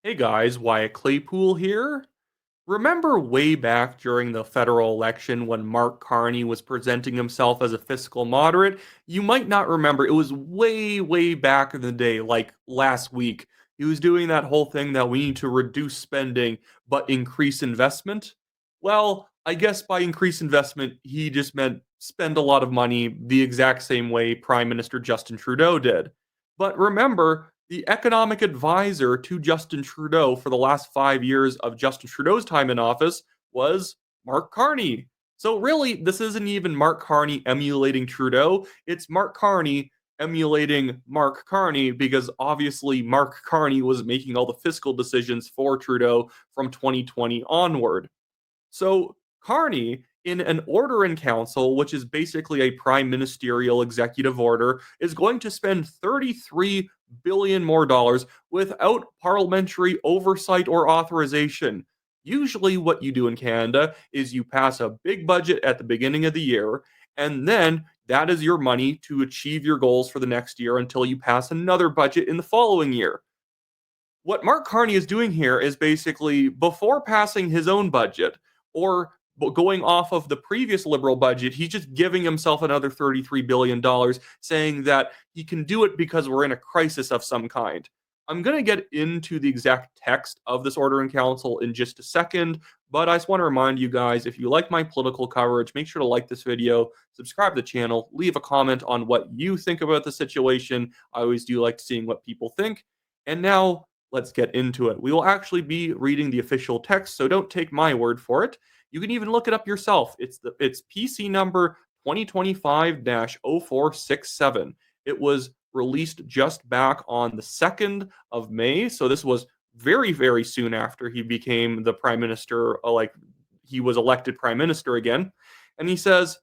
Hey guys, Wyatt Claypool here. Remember way back during the federal election when Mark Carney was presenting himself as a fiscal moderate? You might not remember. It was way back in the day, like last week. He was doing that whole thing that we need to reduce spending but increase investment. Well, I guess by increase investment, he just meant spend a lot of money the exact same way Prime Minister Justin Trudeau did. But remember, the economic advisor to Justin Trudeau for the last 5 years of Justin Trudeau's time in office was Mark Carney. So, really, this isn't even Mark Carney emulating Trudeau. It's Mark Carney emulating Mark Carney because obviously Mark Carney was making all the fiscal decisions for Trudeau from 2020 onward. So Carney, in an order in council, which is basically a prime ministerial executive order, is going to spend 33 billion more dollars without parliamentary oversight or authorization. Usually, what you do in Canada is you pass a big budget at the beginning of the year, and then that is your money to achieve your goals for the next year until you pass another budget in the following year. What Mark Carney is doing here is basically before passing his own budget or going off of the previous liberal budget, he's just giving himself another $33 billion, saying that he can do it because we're in a crisis of some kind. I'm going to get into the exact text of this order in council in just a second, but I just want to remind you guys, if you like my political coverage, make sure to like this video, subscribe to the channel, leave a comment on what you think about the situation. I always do like seeing what people think. And now let's get into it. We will actually be reading the official text, so don't take my word for it. You can even look it up yourself. It's PC number 2025-0467. It was released just back on the 2nd of May, so this was very soon after he became the prime minister, like he was elected prime minister again. And he says,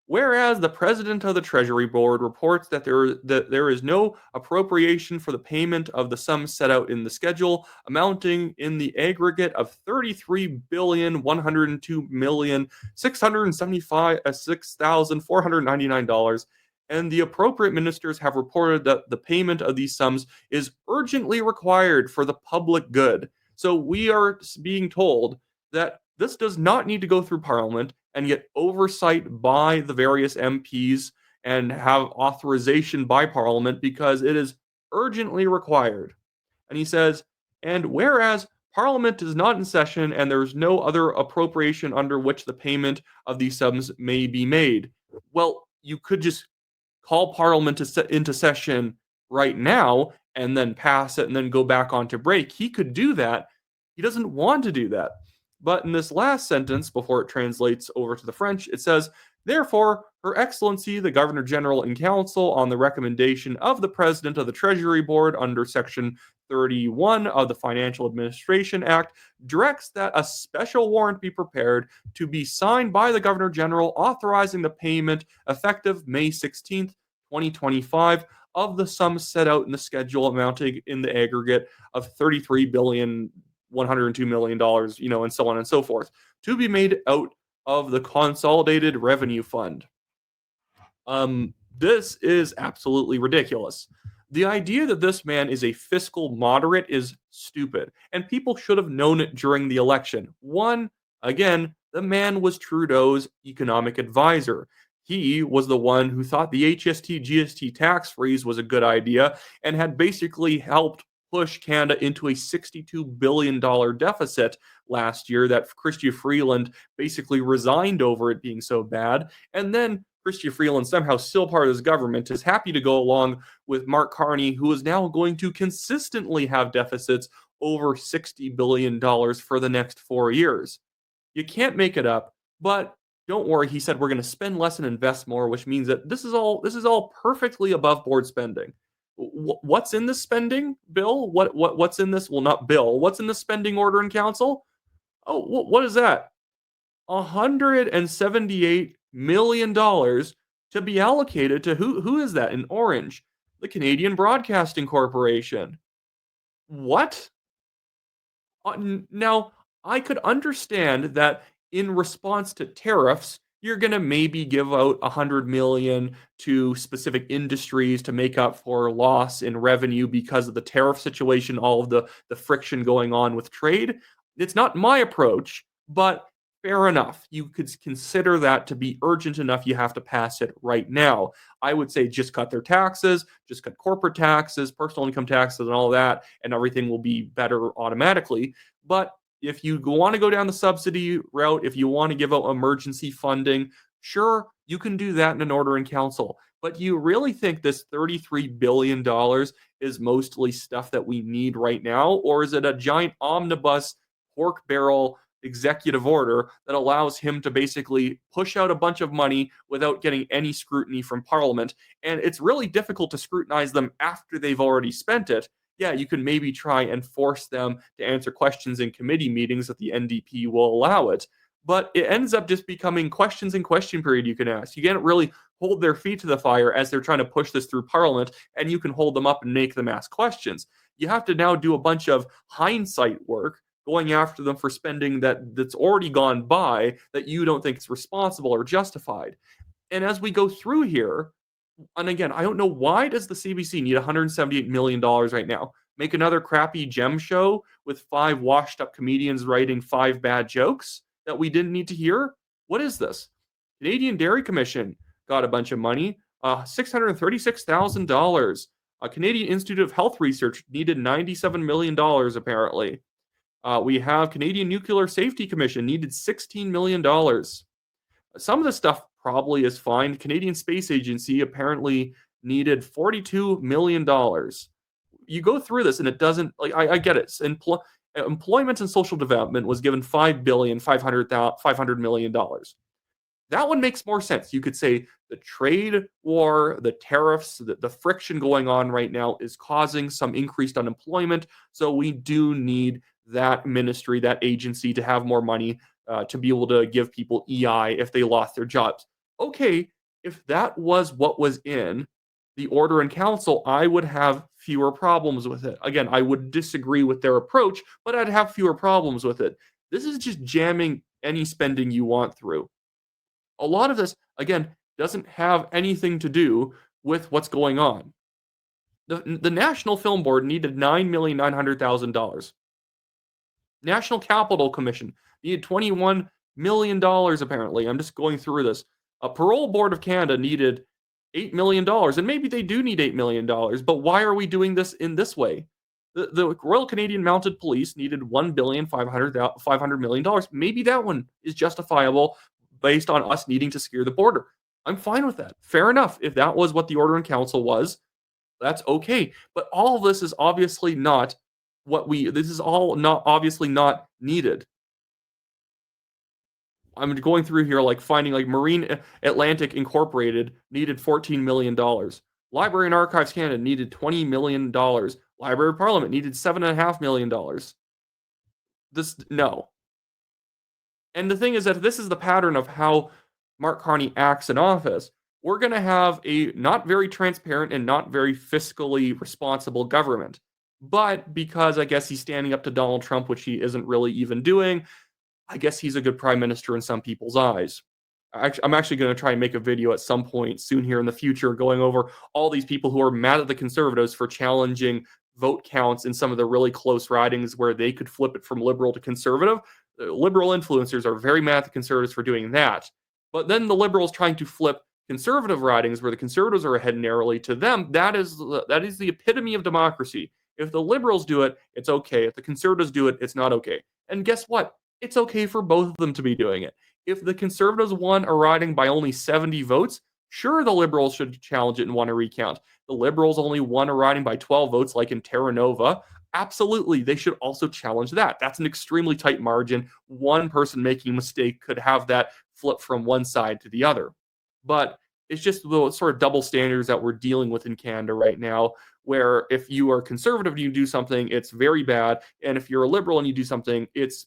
whereas the president of the Treasury Board reports that there is no appropriation for the payment of the sums set out in the schedule, amounting in the aggregate of 33,102,675,6,499 dollars, and the appropriate ministers have reported that the payment of these sums is urgently required for the public good. So we are being told that this does not need to go through Parliament and get oversight by the various MPs and have authorization by Parliament because it is urgently required. And he says, and whereas Parliament is not in session and there is no other appropriation under which the payment of these sums may be made. Well, you could just call Parliament into session right now and then pass it and then go back on to break. He could do that. He doesn't want to do that. But in this last sentence, before it translates over to the French, it says, therefore, Her Excellency, the Governor General in Council, on the recommendation of the President of the Treasury Board under Section 31 of the Financial Administration Act, directs that a special warrant be prepared to be signed by the Governor General authorizing the payment effective May 16th, 2025, of the sums set out in the schedule amounting in the aggregate of 33 billion $102 million, and so on and so forth, to be made out of the Consolidated Revenue Fund. This is absolutely ridiculous. The idea that this man is a fiscal moderate is stupid, and people should have known it during the election. One, again, the man was Trudeau's economic advisor. He was the one who thought the HST GST tax freeze was a good idea and had basically helped push Canada into a $62 billion deficit last year that Chrystia Freeland basically resigned over it being so bad. And then Chrystia Freeland, somehow still part of his government, is happy to go along with Mark Carney, who is now going to consistently have deficits over $60 billion for the next 4 years. You can't make it up, but don't worry. He said we're going to spend less and invest more, which means that this is all perfectly above board spending. What's in the spending bill? What's in this? Well, not bill. What's in the spending order in council? Oh, what is that? $178 million to be allocated to who is that in orange? The Canadian Broadcasting Corporation. What? Now, I could understand that in response to tariffs, You're going to maybe give out 100 million to specific industries to make up for loss in revenue because of the tariff situation, all of the friction going on with trade. It's not my approach, but fair enough. You could consider that to be urgent enough. You have to pass it right now. I would say just cut their taxes, just cut corporate taxes, personal income taxes, and all that, and everything will be better automatically. But if you want to go down the subsidy route, if you want to give out emergency funding, sure, you can do that in an order in council. But you really think this $33 billion is mostly stuff that we need right now? Or is it a giant omnibus pork barrel executive order that allows him to basically push out a bunch of money without getting any scrutiny from Parliament? And it's really difficult to scrutinize them after they've already spent it. Yeah, you can maybe try and force them to answer questions in committee meetings that the NDP will allow it. But it ends up just becoming questions in question period you can ask. You can't really hold their feet to the fire as they're trying to push this through Parliament, and you can hold them up and make them ask questions. You have to now do a bunch of hindsight work going after them for spending that's already gone by that you don't think is responsible or justified. And as we go through here, and again, I don't know, why does the CBC need $178 million right now? Make another crappy gem show with five washed up comedians writing five bad jokes that we didn't need to hear? What is this? Canadian Dairy Commission got a bunch of money, $636,000. Canadian Institute of Health Research needed $97 million, apparently. We have Canadian Nuclear Safety Commission needed $16 million. Some of the stuff probably is fine. Canadian Space Agency apparently needed $42 million. You go through this and it doesn't, like, I get it. Employment and social development was given $500 million. That one makes more sense. You could say the trade war, the tariffs, the friction going on right now is causing some increased unemployment. So we do need that ministry, that agency to have more money to be able to give people EI if they lost their jobs. Okay, if that was what was in the order in council, I would have fewer problems with it. Again, I would disagree with their approach, but I'd have fewer problems with it. This is just jamming any spending you want through. A lot of this, again, doesn't have anything to do with what's going on. The National Film Board needed $9,900,000. National Capital Commission needed $21 million, apparently. I'm just going through this. A Parole Board of Canada needed $8 million, and maybe they do need $8 million, but why are we doing this in this way? The Royal Canadian Mounted Police needed $1,500 million. Maybe that one is justifiable based on us needing to secure the border. I'm fine with that. Fair enough. If that was what the order in council was, that's okay. But all of this is obviously not this is all not obviously not needed. I'm going through here, like finding like Marine Atlantic Incorporated needed $14 million. Library and Archives Canada needed $20 million. Library of Parliament needed $7.5 million. No. And the thing is that this is the pattern of how Mark Carney acts in office. We're going to have a not very transparent and not very fiscally responsible government. But because I guess he's standing up to Donald Trump, which he isn't really even doing, I guess he's a good prime minister in some people's eyes. I'm actually going to try and make a video at some point soon here in the future going over all these people who are mad at the Conservatives for challenging vote counts in some of the really close ridings where they could flip it from liberal to conservative. Liberal influencers are very mad at the Conservatives for doing that. But then the Liberals trying to flip conservative ridings where the Conservatives are ahead narrowly to them, that is the epitome of democracy. If the Liberals do it, it's okay. If the Conservatives do it, it's not okay. And guess what? It's okay for both of them to be doing it. If the Conservatives won a riding by only 70 votes, sure, the Liberals should challenge it and want a recount. The Liberals only won a riding by 12 votes, like in Terra Nova. Absolutely, they should also challenge that. That's an extremely tight margin. One person making a mistake could have that flip from one side to the other. But it's just the sort of double standards that we're dealing with in Canada right now, where if you are conservative and you do something, it's very bad. And if you're a liberal and you do something, it's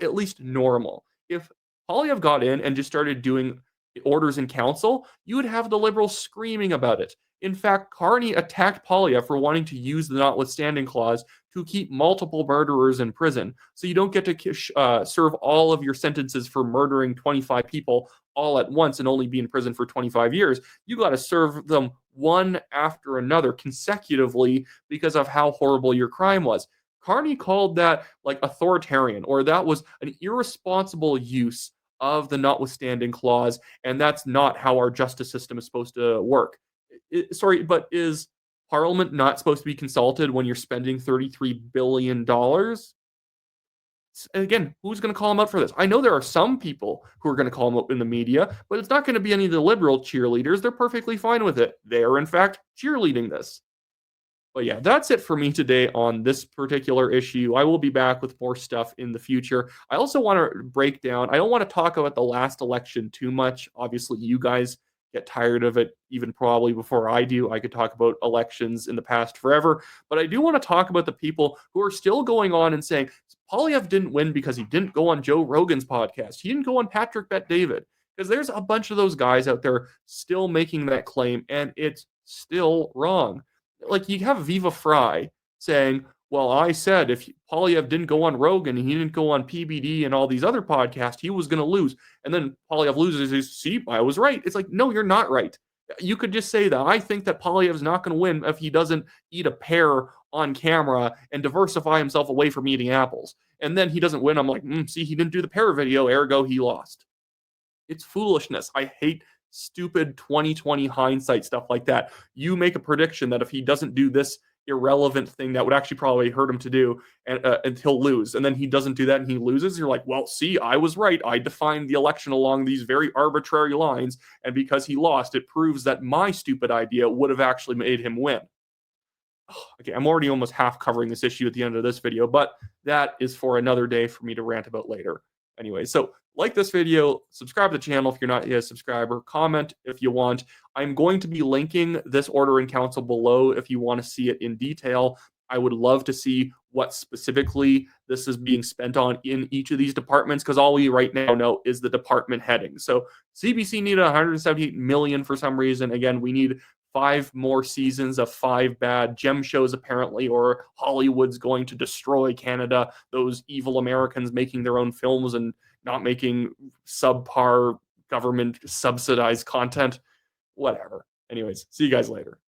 at least normal. If Poilievre got in and just started doing orders in council, you would have the Liberals screaming about it. In fact, Carney attacked Poilievre for wanting to use the notwithstanding clause to keep multiple murderers in prison. So you don't get to serve all of your sentences for murdering 25 people all at once and only be in prison for 25 years. You got to serve them one after another consecutively because of how horrible your crime was. Carney called that like authoritarian, or that was an irresponsible use of the notwithstanding clause, and that's not how our justice system is supposed to work. Sorry, but is Parliament not supposed to be consulted when you're spending $33 billion? Again, who's going to call him out for this? I know there are some people who are going to call him out in the media, but it's not going to be any of the liberal cheerleaders. They're perfectly fine with it. They are, in fact, cheerleading this. But yeah, that's it for me today on this particular issue. I will be back with more stuff in the future. I also want to break down, I don't want to talk about the last election too much. Obviously, you guys get tired of it, even probably before I do. I could talk about elections in the past forever. But I do want to talk about the people who are still going on and saying Poilievre didn't win because he didn't go on Joe Rogan's podcast. He didn't go on Patrick Bet-David. Because there's a bunch of those guys out there still making that claim, and it's still wrong. Like, you have Viva Fry saying, well, I said if Poilievre didn't go on Rogan and he didn't go on PBD and all these other podcasts, he was going to lose. And then Poilievre loses. He's, see, I was right. It's like, no, you're not right. You could just say that. I think that Poilievre's not going to win if he doesn't eat a pear on camera and diversify himself away from eating apples. And then he doesn't win. I'm like, see, he didn't do the pear video, ergo he lost. It's foolishness. I hate stupid 2020 hindsight stuff like that. You make a prediction that if he doesn't do this irrelevant thing that would actually probably hurt him to do, and he'll lose, and then he doesn't do that and he loses, you're like, well, see, I was right. I defined the election along these very arbitrary lines, and because he lost, it proves that my stupid idea would have actually made him win. Okay, I'm already almost half covering this issue at the end of this video, but that is for another day for me to rant about later. Anyway, so like this video, subscribe to the channel if you're not yet a subscriber, comment if you want. I'm going to be linking this order in council below if you want to see it in detail. I would love to see what specifically this is being spent on in each of these departments, because all we right now know is the department heading. So CBC needed 178 million for some reason. Again, we need 5 more seasons of 5 bad gem shows, apparently, or Hollywood's going to destroy Canada. Those evil Americans making their own films and not making subpar government subsidized content. Whatever. Anyways, see you guys later.